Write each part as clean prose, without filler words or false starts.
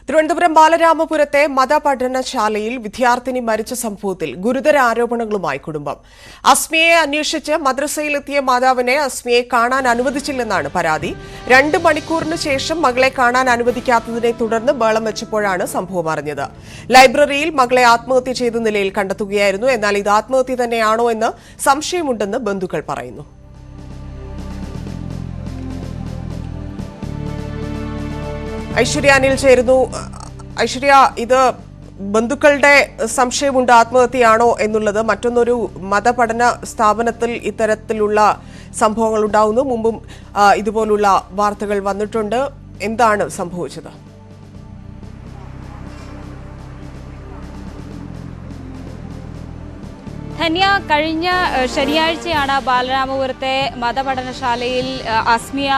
തിരുവനന്തപുരം ബാലരാമപുരത്തെ മതപഠനശാലയിൽ വിദ്യാർത്ഥിനി മരിച്ച സംഭവത്തിൽ ഗുരുതര ആരോപണങ്ങളുമായി കുടുംബം. അസ്മിയെ അന്വേഷിച്ച് മദ്രസയിലെത്തിയ മാതാവിനെ അസ്മിയെ കാണാൻ അനുവദിച്ചില്ലെന്നാണ് പരാതി. 2 മണിക്കൂറിന് ശേഷം മകളെ കാണാൻ അനുവദിക്കാത്തതിനെ തുടർന്ന് ബഹളം വെച്ചപ്പോഴാണ് സംഭവം അറിഞ്ഞത്. ലൈബ്രറിയിൽ മകളെ ആത്മഹത്യ ചെയ്ത നിലയിൽ കണ്ടെത്തുകയായിരുന്നു. എന്നാൽ ഇത് ആത്മഹത്യ തന്നെയാണോ എന്ന് സംശയമുണ്ടെന്ന് ബന്ധുക്കൾ പറയുന്നു. ഐശ്വര്യ അനിൽ ചേരുന്നു. ഐശ്വര്യ, ഇത് ബന്ധുക്കളുടെ സംശയമുണ്ട് ആത്മഹത്യയാണോ എന്നുള്ളത്. മറ്റൊന്നൊരു മതപഠന സ്ഥാപനത്തിൽ ഇത്തരത്തിലുള്ള സംഭവങ്ങൾ ഉണ്ടാവുന്നു. മുമ്പും ഇതുപോലുള്ള വാർത്തകൾ വന്നിട്ടുണ്ട്. എന്താണ് സംഭവിച്ചത്? ധന്യ, കഴിഞ്ഞ ശനിയാഴ്ചയാണ് ബാലരാമപുരത്തെ മതപഠനശാലയിൽ അസ്മിയ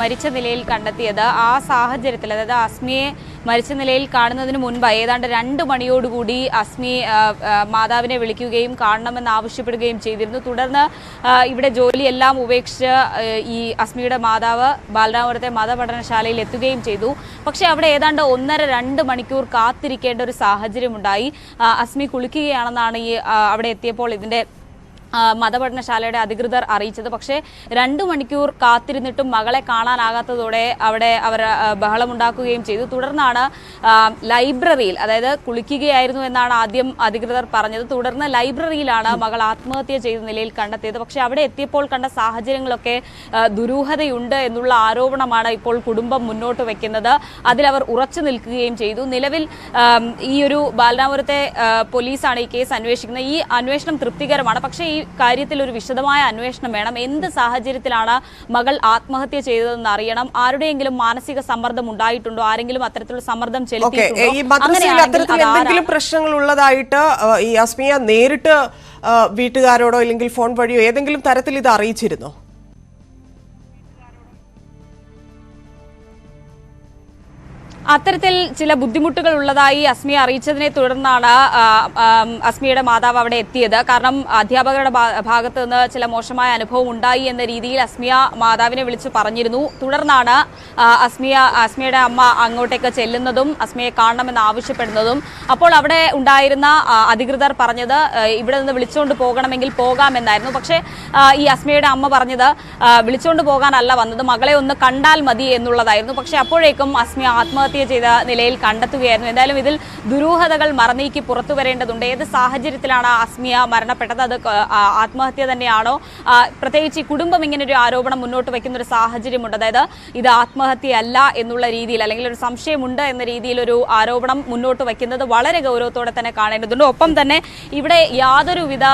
മരിച്ച നിലയിൽ കണ്ടെത്തിയത്. ആ സാഹചര്യത്തിൽ, അതായത് അസ്മിയെ മരിച്ച നിലയിൽ കാണുന്നതിന് മുൻപ് ഏതാണ്ട് 2 മണിയോടുകൂടി അസ്മി മാതാവിനെ വിളിക്കുകയും കാണണമെന്ന് ആവശ്യപ്പെടുകയും ചെയ്തിരുന്നു. തുടർന്ന് ഇവിടെ ജോലിയെല്ലാം ഉപേക്ഷിച്ച് ഈ അസ്മിയുടെ മാതാവ് ബാലരാമപുരത്തെ മതപഠനശാലയിൽ എത്തുകയും ചെയ്തു. പക്ഷേ അവിടെ ഏതാണ്ട് 1.5-2 മണിക്കൂർ കാത്തിരിക്കേണ്ട ഒരു സാഹചര്യമുണ്ടായി. അസ്മി കുളിക്കുകയാണെന്നാണ് അവിടെ എത്തിയപ്പോൾ ഇതിന്റെ മതപഠനശാലയുടെ അധികൃതർ അറിയിച്ചത്. പക്ഷേ 2 മണിക്കൂർ കാത്തിരുന്നിട്ടും മകളെ കാണാനാകാത്തതോടെ അവിടെ അവർ ബഹളമുണ്ടാക്കുകയും ചെയ്തു. തുടർന്നാണ് ലൈബ്രറിയിൽ, അതായത് കുളിക്കുകയായിരുന്നു എന്നാണ് ആദ്യം അധികൃതർ പറഞ്ഞത്. തുടർന്ന് ലൈബ്രറിയിലാണ് മകൾ ആത്മഹത്യ ചെയ്ത നിലയിൽ കണ്ടെത്തിയത്. പക്ഷേ അവിടെ എത്തിയപ്പോൾ കണ്ട സാഹചര്യങ്ങളൊക്കെ ദുരൂഹതയുണ്ട് എന്നുള്ള ആരോപണമാണ് ഇപ്പോൾ കുടുംബം മുന്നോട്ട് വെക്കുന്നത്. അതിലവർ ഉറച്ചു നിൽക്കുകയും ചെയ്തു. നിലവിൽ ഈ ഒരു ബാലരാമപുരത്തെ പോലീസാണ് ഈ കേസ് അന്വേഷിക്കുന്നത്. ഈ അന്വേഷണം തൃപ്തികരമാണ്. പക്ഷേ ഈ കാര്യത്തിൽ ഒരു വിശദമായ അന്വേഷണം വേണം. എന്ത് സാഹചര്യത്തിലാണ് മകൾ ആത്മഹത്യ ചെയ്തതെന്ന് അറിയണം. ആരുടെയെങ്കിലും മാനസിക സമ്മർദ്ദം ഉണ്ടായിട്ടുണ്ടോ? ആരെങ്കിലും അത്തരത്തിലുള്ള സമ്മർദ്ദം ചെലുത്തിയിട്ടുണ്ടോ? ഈ മദ്രസയിൽ അത്തരത്തിൽ എന്തെങ്കിലും പ്രശ്നങ്ങൾ ഉള്ളതായിട്ട് ഈ അസ്മിയ നേരിട്ട് വീട്ടുകാരോടോ അല്ലെങ്കിൽ ഫോൺ വഴിയോ ഏതെങ്കിലും തരത്തിൽ ഇത് അറിയിച്ചിരുന്നോ? അത്തരത്തിൽ ചില ബുദ്ധിമുട്ടുകൾ ഉള്ളതായി അസ്മിയെ അറിയിച്ചതിനെ തുടർന്നാണ് അസ്മിയുടെ മാതാവ് അവിടെ എത്തിയത്. കാരണം അധ്യാപകരുടെ ഭാഗത്ത് നിന്ന് ചില മോശമായ അനുഭവം ഉണ്ടായി എന്ന രീതിയിൽ അസ്മിയ മാതാവിനെ വിളിച്ച് പറഞ്ഞിരുന്നു. തുടർന്നാണ് അസ്മിയുടെ അമ്മ അങ്ങോട്ടേക്ക് ചെല്ലുന്നതും അസ്മിയെ കാണണമെന്ന് ആവശ്യപ്പെടുന്നതും. അപ്പോൾ അവിടെ ഉണ്ടായിരുന്ന അധികൃതർ പറഞ്ഞത് ഇവിടെ നിന്ന് വിളിച്ചുകൊണ്ട് പോകണമെങ്കിൽ പോകാമെന്നായിരുന്നു. പക്ഷേ ഈ അസ്മിയുടെ അമ്മ പറഞ്ഞത് വിളിച്ചുകൊണ്ട് പോകാനല്ല വന്നത്, മകളെ ഒന്ന് കണ്ടാൽ മതി എന്നുള്ളതായിരുന്നു. പക്ഷേ അപ്പോഴേക്കും അസ്മിയ ആത്മഹത്യ ചെയ്ത നിലയിൽ കണ്ടെത്തുകയായിരുന്നു. എന്തായാലും ഇതിൽ ദുരൂഹതകൾ മറനീക്കി പുറത്തു വരേണ്ടതുണ്ട്. ഏത് സാഹചര്യത്തിലാണ് അസ്മിയ മരണപ്പെട്ടത്? അത് ആത്മഹത്യ തന്നെയാണോ? പ്രത്യേകിച്ച് ഈ കുടുംബം ഇങ്ങനെ ഒരു ആരോപണം മുന്നോട്ട് വയ്ക്കുന്ന ഒരു സാഹചര്യമുണ്ട്. അതായത് ഇത് ആത്മഹത്യയല്ല എന്നുള്ള രീതിയിൽ, അല്ലെങ്കിൽ ഒരു സംശയമുണ്ട് എന്ന രീതിയിൽ ഒരു ആരോപണം മുന്നോട്ട് വയ്ക്കുന്നത് വളരെ ഗൗരവത്തോടെ തന്നെ കാണേണ്ടതുണ്ട്. ഒപ്പം തന്നെ ഇവിടെ യാതൊരുവിധ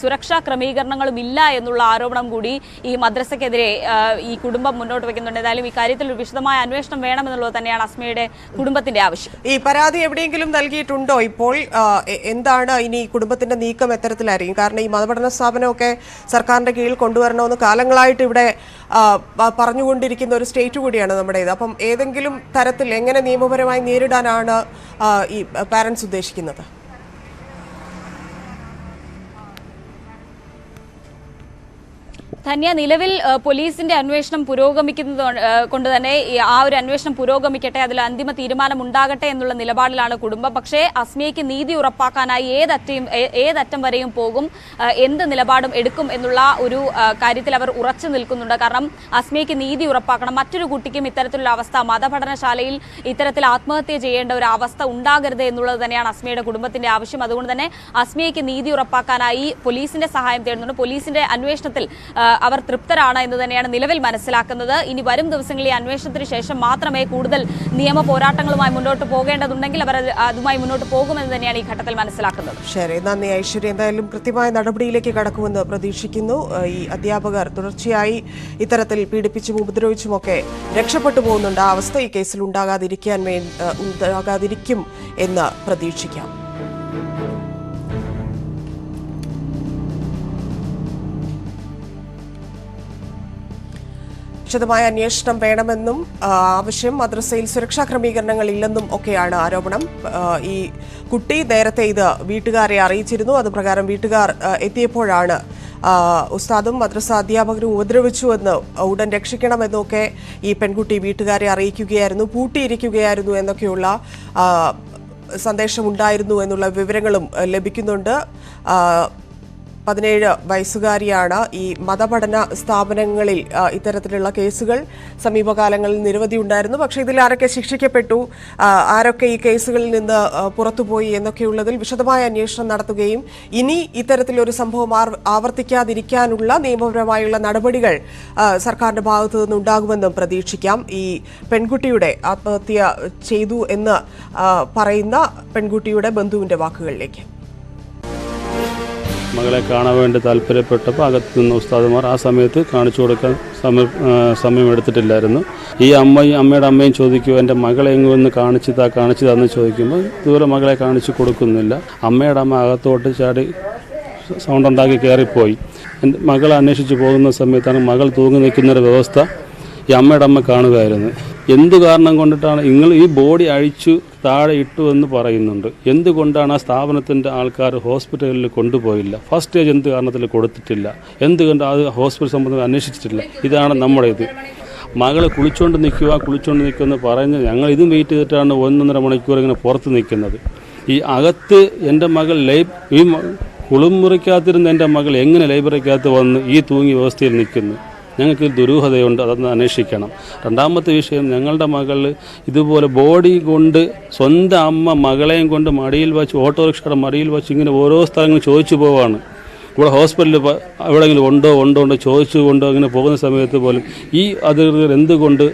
സുരക്ഷാ ക്രമീകരണങ്ങളും ഇല്ല എന്നുള്ള ആരോപണം കൂടി ഈ മദ്രസയ്ക്കെതിരെ ഈ കുടുംബം മുന്നോട്ട് വയ്ക്കുന്നുണ്ട്. എന്തായാലും ഈ കാര്യത്തിൽ ഒരു വിശദമായ അന്വേഷണം വേണമെന്നുള്ളത് തന്നെയാണ് അസ്മിയുടെ കുടുംബത്തിന്റെ ആവശ്യം. ഈ പരാതി എവിടെയെങ്കിലും നൽകിയിട്ടുണ്ടോ? ഇപ്പോൾ എന്താണ് ഇനി കുടുംബത്തിന്റെ നീക്കം എത്തരത്തിലായിരിക്കും? കാരണം ഈ മതപഠന സ്ഥാപനമൊക്കെ സർക്കാരിന്റെ കീഴിൽ കൊണ്ടുവരണമെന്ന് കാലങ്ങളായിട്ട് ഇവിടെ പറഞ്ഞുകൊണ്ടിരിക്കുന്ന ഒരു സ്റ്റേറ്റ് കൂടിയാണ് നമ്മുടേത്. അപ്പം ഏതെങ്കിലും തരത്തിൽ എങ്ങനെ നിയമപരമായി നേരിടാനാണ് ഈ പാരന്റ്സ് ഉദ്ദേശിക്കുന്നത്? ധന്യ, നിലവിൽ പോലീസിന്റെ അന്വേഷണം പുരോഗമിക്കുന്നത് കൊണ്ട് തന്നെ ആ ഒരു അന്വേഷണം പുരോഗമിക്കട്ടെ, അതിൽ അന്തിമ തീരുമാനം ഉണ്ടാകട്ടെ എന്നുള്ള നിലപാടിലാണ് കുടുംബം. പക്ഷേ അസ്മിയയ്ക്ക് നീതി ഉറപ്പാക്കാനായി ഏതറ്റം വരെയും പോകും, എന്ത് നിലപാടും എടുക്കും എന്നുള്ള ഒരു കാര്യത്തിൽ അവർ ഉറച്ചു നിൽക്കുന്നുണ്ട്. കാരണം അസ്മിയയ്ക്ക് നീതി ഉറപ്പാക്കണം. മറ്റൊരു കുട്ടിക്കും ഇത്തരത്തിലുള്ള അവസ്ഥ, മതപഠനശാലയിൽ ഇത്തരത്തിൽ ആത്മഹത്യ ചെയ്യേണ്ട ഒരു അവസ്ഥ ഉണ്ടാകരുത് എന്നുള്ളത് തന്നെയാണ് അസ്മിയയുടെ കുടുംബത്തിന്റെ ആവശ്യം. അതുകൊണ്ട് തന്നെ അസ്മിയയ്ക്ക് നീതി ഉറപ്പാക്കാനായി പോലീസിന്റെ സഹായം തേടുന്നുണ്ട്. പോലീസിന്റെ അന്വേഷണത്തിൽ അവർ തൃപ്തരാണ് എന്ന് തന്നെയാണ് നിലവിൽ മനസ്സിലാക്കുന്നത്. ഇനി വരും ദിവസങ്ങളിൽ അന്വേഷണത്തിന് ശേഷം മാത്രമേ കൂടുതൽ നിയമ പോരാട്ടങ്ങളുമായി മുന്നോട്ട് പോകേണ്ടതുണ്ടെങ്കിൽ അവർ അതുമായി മുന്നോട്ട് പോകുമെന്ന് തന്നെയാണ് ഈ ഘട്ടത്തിൽ മനസ്സിലാക്കുന്നത്. ശരി, നന്ദി ഐശ്വര്യ. എന്തായാലും കൃത്യമായ നടപടിയിലേക്ക് കടക്കുമെന്ന് പ്രതീക്ഷിക്കുന്നു. ഈ അധ്യാപകർ തുടർച്ചയായി ഇത്തരത്തിൽ പീഡിപ്പിച്ചും ഉപദ്രവിച്ചുമൊക്കെ രക്ഷപ്പെട്ടു പോകുന്നുണ്ട്. ആ അവസ്ഥ ഈ കേസിൽ ഉണ്ടാകാതിരിക്കും എന്ന് പ്രതീക്ഷിക്കാം. വിശദമായ അന്വേഷണം വേണമെന്നും ആവശ്യം, മദ്രസയിൽ സുരക്ഷാ ക്രമീകരണങ്ങൾ ഇല്ലെന്നും ഒക്കെയാണ് ആരോപണം. ഈ കുട്ടി നേരത്തെ ഇത് വീട്ടുകാരെ അറിയിച്ചിരുന്നു. അതുപ്രകാരം വീട്ടുകാർ എത്തിയപ്പോഴാണ് ഉസ്താദും മദ്രസ അധ്യാപകരും ഉപദ്രവിച്ചുവെന്ന് ഉടൻ രക്ഷിക്കണമെന്നൊക്കെ ഈ പെൺകുട്ടി വീട്ടുകാരെ അറിയിക്കുകയായിരുന്നു, പൂട്ടിയിരിക്കുകയായിരുന്നു എന്നൊക്കെയുള്ള സന്ദേശമുണ്ടായിരുന്നു എന്നുള്ള വിവരങ്ങളും ലഭിക്കുന്നുണ്ട്. 17 വയസ്സുകാരിയാണ്. ഈ മതപഠന സ്ഥാപനങ്ങളിൽ ഇത്തരത്തിലുള്ള കേസുകൾ സമീപകാലങ്ങളിൽ നിരവധി ഉണ്ടായിരുന്നു. പക്ഷേ ഇതിൽ ആരൊക്കെ ശിക്ഷിക്കപ്പെട്ടു, ആരൊക്കെ ഈ കേസുകളിൽ നിന്ന് പുറത്തുപോയി എന്നൊക്കെയുള്ളതിൽ വിശദമായ അന്വേഷണം നടത്തുകയും ഇനി ഇത്തരത്തിലൊരു സംഭവം ആവർത്തിക്കാതിരിക്കാനുള്ള നിയമപരമായുള്ള നടപടികൾ സർക്കാരിന്റെ ഭാഗത്തു നിന്നുണ്ടാകുമെന്നും പ്രതീക്ഷിക്കാം. ഈ പെൺകുട്ടിയുടെ ആത്മഹത്യ ചെയ്തു എന്ന് പറയുന്ന പെൺകുട്ടിയുടെ ബന്ധുവിന്റെ വാക്കുകളിലേക്ക്. മകളെ കാണാൻ വേണ്ടി താല്പര്യപ്പെട്ടപ്പോൾ അകത്ത് നിന്ന് ഉസ്താദുമാർ ആ സമയത്ത് കാണിച്ചു കൊടുക്കാൻ സമയമെടുത്തിട്ടില്ലായിരുന്നു. ഈ അമ്മയുടെ അമ്മയും ചോദിക്കുമോ എൻ്റെ മകളെ എങ്ങൊന്ന് കാണിച്ചതാന്ന് ചോദിക്കുമ്പോൾ ദൂരെ മകളെ കാണിച്ചു കൊടുക്കുന്നില്ല. അമ്മയുടെ അമ്മ അകത്തോട്ട് ചാടി സൗണ്ട് ഉണ്ടാക്കി കയറിപ്പോയി. എൻ്റെ മകളെ അന്വേഷിച്ച് പോകുന്ന സമയത്താണ് മകൾ തൂങ്ങി നിൽക്കുന്നൊരു വ്യവസ്ഥ ഈ അമ്മയുടെ അമ്മ കാണുകയായിരുന്നു. എന്തു കാരണം കൊണ്ടിട്ടാണ് നിങ്ങൾ ഈ ബോഡി അഴിച്ചു താഴെ ഇട്ടു എന്ന് പറയുന്നുണ്ട്, എന്തുകൊണ്ടാണ് ആ സ്ഥാപനത്തിൻ്റെ ആൾക്കാർ ഹോസ്പിറ്റലിൽ കൊണ്ടുപോയില്ല? ഫസ്റ്റ് സ്റ്റേജ് എന്ത് കാരണത്തിൽ കൊടുത്തിട്ടില്ല? എന്തുകൊണ്ട് അത് ഹോസ്പിറ്റൽ സംബന്ധം അന്വേഷിച്ചിട്ടില്ല? ഇതാണ് നമ്മുടെ ഇത്. മകൾ കുളിച്ചുകൊണ്ട് നിൽക്കുക എന്ന് പറഞ്ഞ് ഞങ്ങൾ ഇതും വെയിറ്റ് ചെയ്തിട്ടാണ് 1.5 മണിക്കൂർ ഇങ്ങനെ പുറത്ത് നിൽക്കുന്നത്. ഈ അകത്ത് എൻ്റെ മകൾ ഈ കുളിമുറിക്കകത്തിരുന്ന് എൻ്റെ മകൾ എങ്ങനെ ലൈബ്രറിക്കകത്ത് വന്ന് ഈ തൂങ്ങിയ വ്യവസ്ഥയിൽ നിൽക്കുന്നു? ഞങ്ങൾക്ക് ദുരൂഹതയുണ്ട്, അതൊന്ന് അന്വേഷിക്കണം. രണ്ടാമത്തെ വിഷയം, ഞങ്ങളുടെ മകൾ ഇതുപോലെ ബോഡി കൊണ്ട് സ്വന്തം അമ്മ മകളെയും കൊണ്ട് മടിയിൽ വച്ച് ഓട്ടോറിക്ഷയുടെ മടിയിൽ വച്ച് ഇങ്ങനെ ഓരോ സ്ഥലങ്ങളിൽ ചോദിച്ചു പോവാണ്. ഇവിടെ ഹോസ്പിറ്റലിൽ എവിടെയെങ്കിലും ഉണ്ടോ ചോദിച്ചുകൊണ്ടോ അങ്ങനെ പോകുന്ന സമയത്ത് പോലും ഈ അധികൃതർ എന്തുകൊണ്ട്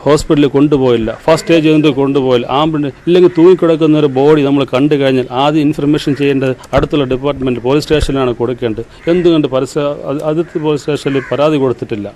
ഹോസ്പിറ്റലിൽ കൊണ്ടുപോയില്ല? ഫസ്റ്റ് സ്റ്റേജ് എന്ത് കൊണ്ടുപോയില്ല? ആംബുലൻസ് ഇല്ലെങ്കിൽ തൂങ്ങിക്കിടക്കുന്ന ഒരു ബോഡി നമ്മൾ കണ്ടു കഴിഞ്ഞാൽ ആദ്യം ഇൻഫർമേഷൻ ചെയ്യേണ്ടത് അടുത്തുള്ള ഡിപ്പാർട്ട്മെൻറ്റ് പോലീസ് സ്റ്റേഷനിലാണ് കൊടുക്കേണ്ടത്. എന്തുകൊണ്ട് അതിർത്തി പോലീസ് സ്റ്റേഷനിൽ പരാതി കൊടുത്തിട്ടില്ല?